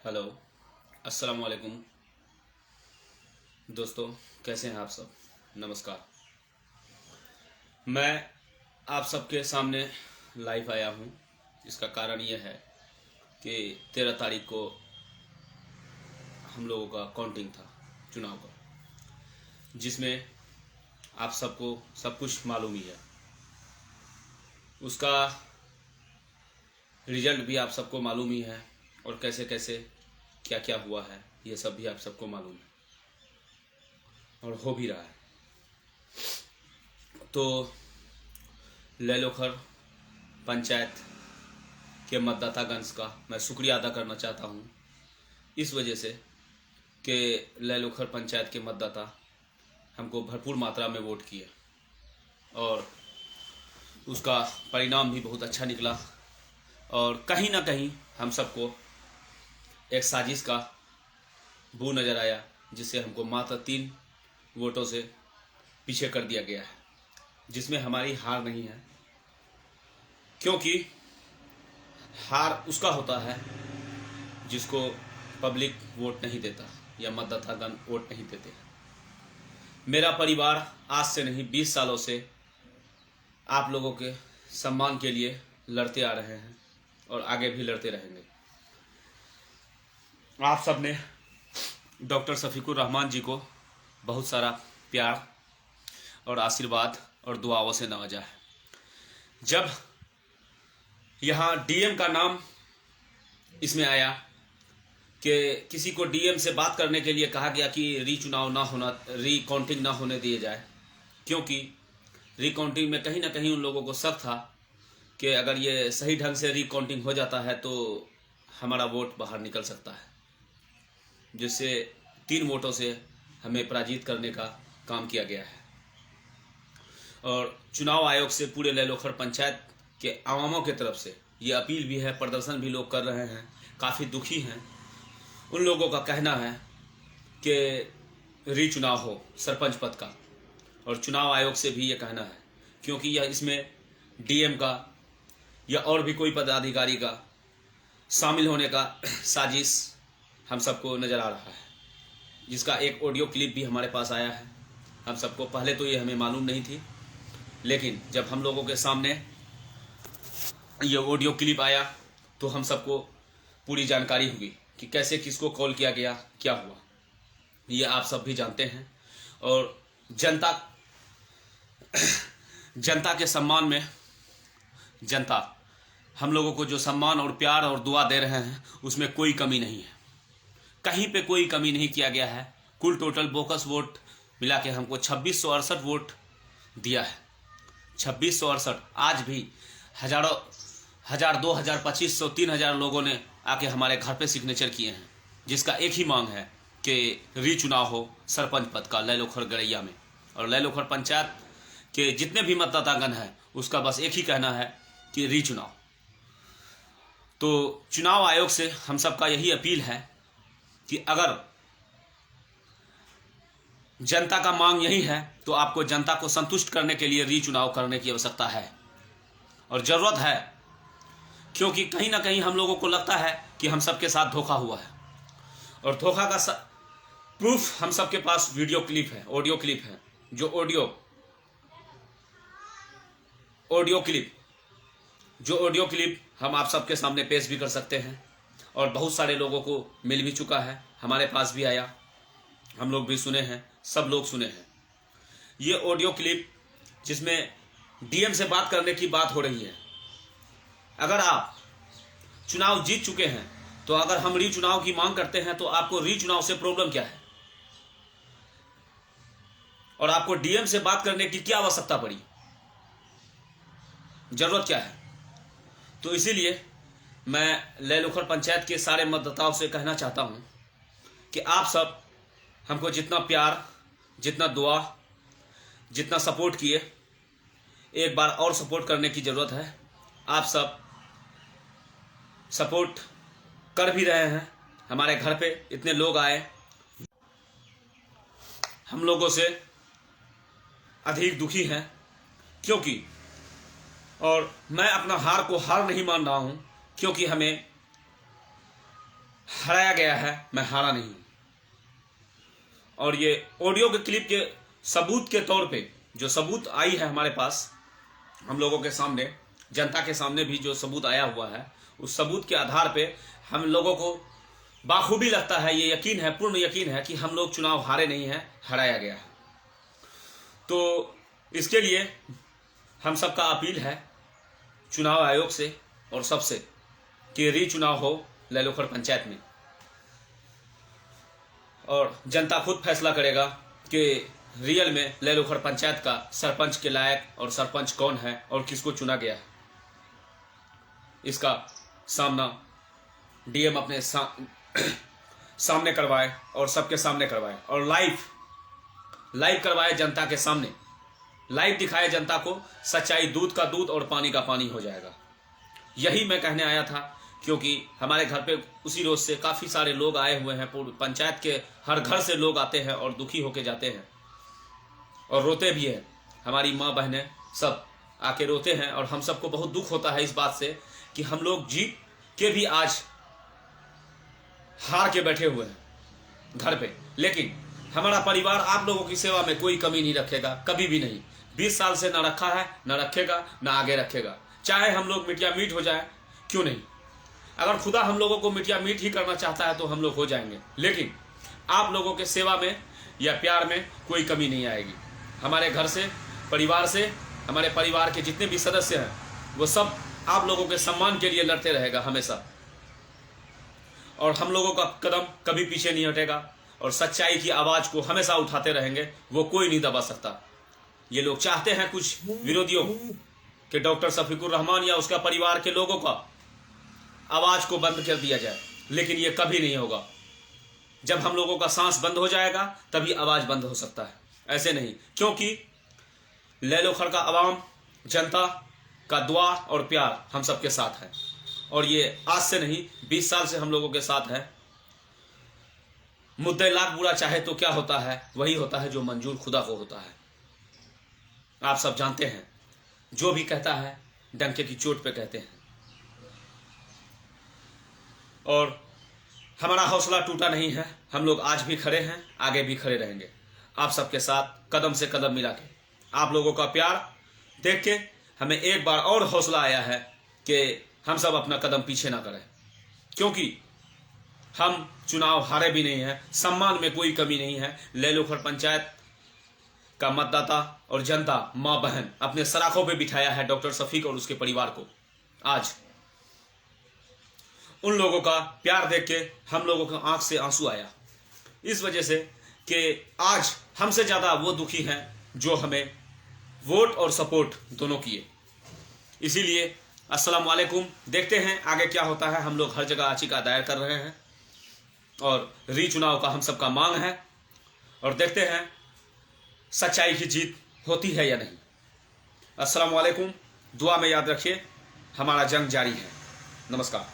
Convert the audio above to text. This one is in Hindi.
हेलो, अस्सलाम वालेकुम दोस्तों, कैसे हैं आप सब। नमस्कार। मैं आप सबके सामने लाइव आया हूं। इसका कारण यह है कि 13 तारीख को हम लोगों का काउंटिंग था चुनाव का, जिसमें आप सबको सब कुछ मालूम ही है। उसका रिजल्ट भी आप सबको मालूम ही है और कैसे कैसे क्या क्या हुआ है ये सब भी आप सबको मालूम है और हो भी रहा है। तो लैलोखर पंचायत के मतदातागण का मैं शुक्रिया अदा करना चाहता हूँ, इस वजह से कि लैलोखर पंचायत के मतदाता हमको भरपूर मात्रा में वोट किए और उसका परिणाम भी बहुत अच्छा निकला। और कहीं ना कहीं हम सबको एक साजिश का बू नज़र आया, जिससे हमको मात्र 3 वोटों से पीछे कर दिया गया है, जिसमें हमारी हार नहीं है। क्योंकि हार उसका होता है जिसको पब्लिक वोट नहीं देता या मतदातागण वोट नहीं देते। मेरा परिवार आज से नहीं 20 सालों से आप लोगों के सम्मान के लिए लड़ते आ रहे हैं और आगे भी लड़ते रहेंगे। आप सब ने डॉक्टर शफीकुर रहमान जी को बहुत सारा प्यार और आशीर्वाद और दुआओं से नवाजा है। जब यहाँ डीएम का नाम इसमें आया कि किसी को डीएम से बात करने के लिए कहा गया कि रीकाउंटिंग ना होने दिए जाए, क्योंकि रीकाउंटिंग में कहीं ना कहीं उन लोगों को शक था कि अगर ये सही ढंग से रीकाउंटिंग हो जाता है तो हमारा वोट बाहर निकल सकता है, जिससे 3 वोटों से हमें पराजित करने का काम किया गया है। और चुनाव आयोग से पूरे लैलोखर पंचायत के आवामों की तरफ से ये अपील भी है, प्रदर्शन भी लोग कर रहे हैं, काफ़ी दुखी हैं। उन लोगों का कहना है कि रीचुनाव हो सरपंच पद का, और चुनाव आयोग से भी ये कहना है, क्योंकि यह इसमें डीएम का या और भी कोई पदाधिकारी का शामिल होने का साजिश हम सबको नज़र आ रहा है, जिसका एक ऑडियो क्लिप भी हमारे पास आया है। हम सबको पहले तो ये हमें मालूम नहीं थी, लेकिन जब हम लोगों के सामने ये ऑडियो क्लिप आया तो हम सबको पूरी जानकारी हुई कि कैसे किसको कॉल किया गया, क्या हुआ। ये आप सब भी जानते हैं। और जनता के सम्मान में जनता हम लोगों को जो सम्मान और प्यार और दुआ दे रहे हैं उसमें कोई कमी नहीं है, कहीं पे कोई कमी नहीं किया गया है। कुल टोटल बोकस वोट मिला के हमको 2668 वोट दिया है। 2668। आज भी हज़ार, 2000, 2500, 3000 लोगों ने आके हमारे घर पे सिग्नेचर किए हैं, जिसका एक ही मांग है कि रीचुनाव हो सरपंच पद का लैलोखर गड़ैया में। और लैलोखर पंचायत के जितने भी मतदातागण हैं उसका बस एक ही कहना है कि रीचुनाव। तो चुनाव आयोग से हम सबका यही अपील है कि अगर जनता का मांग यही है तो आपको जनता को संतुष्ट करने के लिए रीचुनाव करने की आवश्यकता है और ज़रूरत है, क्योंकि कहीं ना कहीं हम लोगों को लगता है कि हम सबके साथ धोखा हुआ है। और धोखा का प्रूफ हम सबके पास वीडियो क्लिप है, ऑडियो क्लिप है, जो ऑडियो क्लिप हम आप सबके सामने पेश भी कर सकते हैं। और बहुत सारे लोगों को मिल भी चुका है, हमारे पास भी आया, हम लोग भी सुने हैं, सब लोग सुने हैं। ये ऑडियो क्लिप जिसमें डीएम से बात करने की बात हो रही है। अगर आप चुनाव जीत चुके हैं तो अगर हम रीचुनाव की मांग करते हैं तो आपको रीचुनाव से प्रॉब्लम क्या है और आपको डीएम से बात करने की क्या आवश्यकता पड़ी, जरूरत क्या है। तो इसीलिए मैं लैलोखर पंचायत के सारे मतदाताओं से कहना चाहता हूं कि आप सब हमको जितना प्यार, जितना दुआ, जितना सपोर्ट किए, एक बार और सपोर्ट करने की ज़रूरत है। आप सब सपोर्ट कर भी रहे हैं। हमारे घर पे इतने लोग आए, हम लोगों से अधिक दुखी हैं, क्योंकि और मैं अपना हार को हार नहीं मान रहा हूं, क्योंकि हमें हराया गया है, मैं हारा नहीं हूं। और ये ऑडियो के क्लिप के सबूत के तौर पे जो सबूत आई है हमारे पास, हम लोगों के सामने, जनता के सामने भी जो सबूत आया हुआ है, उस सबूत के आधार पे हम लोगों को बाखूबी लगता है, ये यकीन है, पूर्ण यकीन है कि हम लोग चुनाव हारे नहीं हैं, हराया गया है। तो इसके लिए हम सबका अपील है चुनाव आयोग से और सबसे कि री चुनाव हो लैलोखर पंचायत में, और जनता खुद फैसला करेगा कि रियल में लैलोखर पंचायत का सरपंच के लायक और सरपंच कौन है और किसको चुना गया है। इसका सामना डीएम अपने सामने करवाए और सबके सामने करवाए और लाइव करवाए, जनता के सामने लाइव दिखाए जनता को। सच्चाई दूध का दूध और पानी का पानी हो जाएगा। यही मैं कहने आया था, क्योंकि हमारे घर पे उसी रोज से काफ़ी सारे लोग आए हुए हैं। पूरी पंचायत के हर घर से लोग आते हैं और दुखी होके जाते हैं और रोते भी हैं। हमारी माँ बहनें सब आके रोते हैं और हम सबको बहुत दुख होता है इस बात से कि हम लोग जीत के भी आज हार के बैठे हुए हैं घर पे। लेकिन हमारा परिवार आप लोगों की सेवा में कोई कमी नहीं रखेगा, कभी भी नहीं। 20 साल से ना रखा है, ना रखेगा, ना आगे रखेगा। चाहे हम लोग मिटिया मीट हो जाए, क्यों नहीं। अगर खुदा हम लोगों को मिटिया मीट ही करना चाहता है तो हम लोग हो जाएंगे, लेकिन आप लोगों के सेवा में या प्यार में कोई कमी नहीं आएगी। हमारे घर से, परिवार से, हमारे परिवार के जितने भी सदस्य हैं वो सब आप लोगों के सम्मान के लिए लड़ते रहेगा हमेशा, और हम लोगों का कदम कभी पीछे नहीं हटेगा और सच्चाई की आवाज़ को हमेशा उठाते रहेंगे, वो कोई नहीं दबा सकता। ये लोग चाहते हैं कुछ विरोधियों कि डॉक्टर शफीकुर रहमान या उसका परिवार के लोगों का आवाज़ को बंद कर दिया जाए, लेकिन ये कभी नहीं होगा। जब हम लोगों का सांस बंद हो जाएगा तभी आवाज़ बंद हो सकता है, ऐसे नहीं। क्योंकि लैलोखर का आवाम, जनता का दुआ और प्यार हम सबके साथ है, और ये आज से नहीं 20 साल से हम लोगों के साथ है। मुद्दे लाख बुरा चाहे तो क्या होता है, वही होता है जो मंजूर खुदा को होता है। आप सब जानते हैं, जो भी कहता है डंके की चोट पे कहते हैं। और हमारा हौसला टूटा नहीं है, हम लोग आज भी खड़े हैं, आगे भी खड़े रहेंगे आप सबके साथ, कदम से कदम मिला के। आप लोगों का प्यार देख के हमें एक बार और हौसला आया है कि हम सब अपना कदम पीछे ना करें, क्योंकि हम चुनाव हारे भी नहीं हैं, सम्मान में कोई कमी नहीं है। लैलोखर पंचायत का मतदाता और जनता, माँ बहन अपने सराखों पे बिठाया है डॉक्टर शफीक और उसके परिवार को। आज उन लोगों का प्यार देख के हम लोगों के आंख से आंसू आया, इस वजह से कि आज हमसे ज़्यादा वो दुखी हैं जो हमें वोट और सपोर्ट दोनों किए। इसीलिए अस्सलाम वालेकुम, देखते हैं आगे क्या होता है। हम लोग हर जगह याचिका दायर कर रहे हैं और री चुनाव का हम सबका मांग है, और देखते हैं सच्चाई की जीत होती है या नहीं। अस्सलाम वालेकुम, दुआ में याद रखिए, हमारा जंग जारी है। नमस्कार।